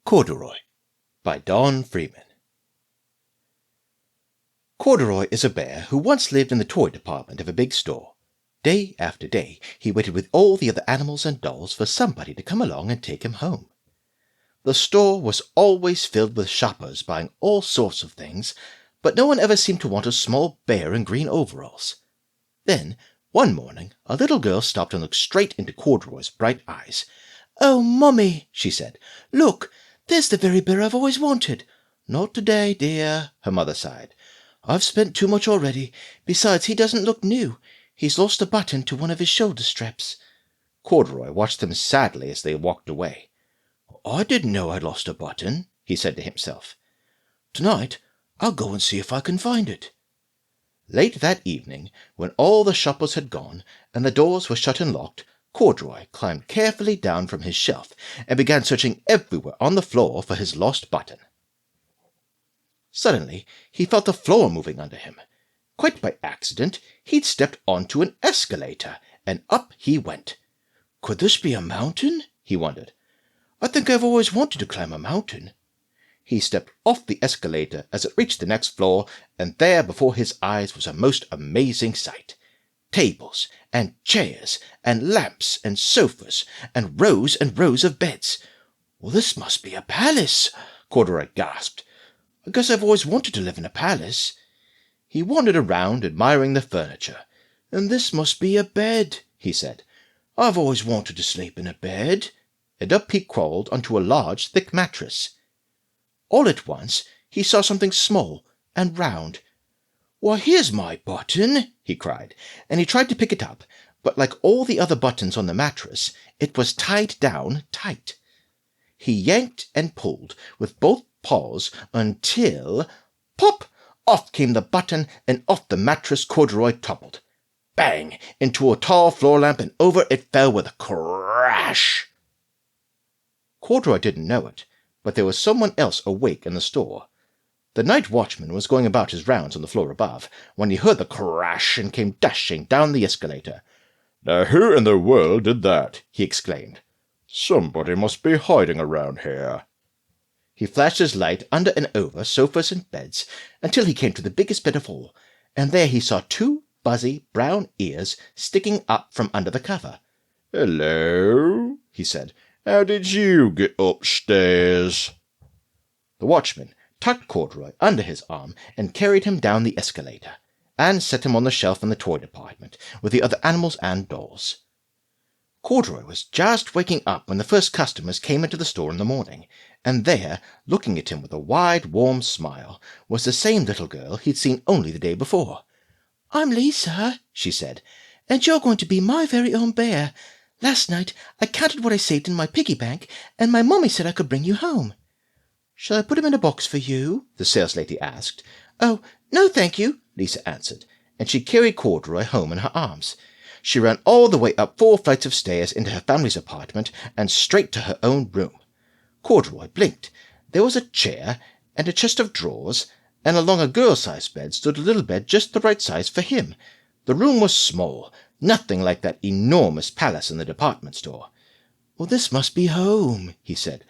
Corduroy by Don Freeman. Corduroy is a bear who once lived in the toy department of a big store. Day after day, he waited with all the other animals and dolls for somebody to come along and take him home. The store was always filled with shoppers buying all sorts of things, but no one ever seemed to want a small bear in green overalls. Then, one morning, a little girl stopped and looked straight into Corduroy's bright eyes. "Oh, Mummy," she said, "look, there's the very bear I've always wanted." "Not today, dear," her mother sighed. "I've spent too much already. Besides, he doesn't look new. He's lost a button to one of his shoulder straps." Corduroy watched them sadly as they walked away. "I didn't know I'd lost a button," he said to himself. "Tonight, I'll go and see if I can find it." Late that evening, when all the shoppers had gone and the doors were shut and locked, Corduroy climbed carefully down from his shelf and began searching everywhere on the floor for his lost button. Suddenly, he felt the floor moving under him. Quite by accident, he'd stepped onto an escalator, and up he went. "Could this be a mountain?" he wondered. "I think I've always wanted to climb a mountain." He stepped off the escalator as it reached the next floor, and there before his eyes was a most amazing sight. Tables and chairs and lamps and sofas and rows of beds. "Well, this must be a palace," Corduroy gasped. "I guess I've always wanted to live in a palace." He wandered around, admiring the furniture. "And this must be a bed," he said. "I've always wanted to sleep in a bed." And up he crawled onto a large, thick mattress. All at once he saw something small and round. "Why, here's my button!" he cried, and he tried to pick it up, but like all the other buttons on the mattress, it was tied down tight. He yanked and pulled with both paws until, pop! Off came the button, and off the mattress Corduroy toppled. Bang! Into a tall floor lamp, and over it fell with a crash. Corduroy didn't know it, but there was someone else awake in the store. The night watchman was going about his rounds on the floor above, when he heard the crash and came dashing down the escalator. "Now who in the world did that?" he exclaimed. "Somebody must be hiding around here." He flashed his light under and over sofas and beds until he came to the biggest bed of all, and there he saw two buzzy brown ears sticking up from under the cover. "Hello," he said. "How did you get upstairs?" The watchman tucked Corduroy under his arm and carried him down the escalator, and set him on the shelf in the toy department with the other animals and dolls. Corduroy was just waking up when the first customers came into the store in the morning, and there, looking at him with a wide, warm smile, was the same little girl he'd seen only the day before. "I'm Lisa," she said, "and you're going to be my very own bear. Last night I counted what I saved in my piggy bank, and my mommy said I could bring you home." "Shall I put him in a box for you?" the saleslady asked. "Oh, no, thank you," Lisa answered, and she carried Corduroy home in her arms. She ran all the way up 4 flights of stairs into her family's apartment and straight to her own room. Corduroy blinked. There was a chair and a chest of drawers, and along a girl-sized bed stood a little bed just the right size for him. The room was small, nothing like that enormous palace in the department store. "Well, this must be home," he said.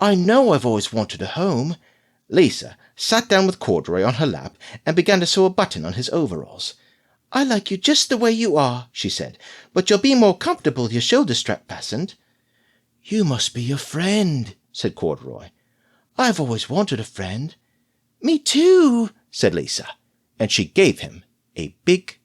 "I know I've always wanted a home." Lisa sat down with Corduroy on her lap and began to sew a button on his overalls. "I like you just the way you are," she said, "but you'll be more comfortable with your shoulder strap fastened." "You must be a friend," said Corduroy. "I've always wanted a friend." "Me too," said Lisa, and she gave him a big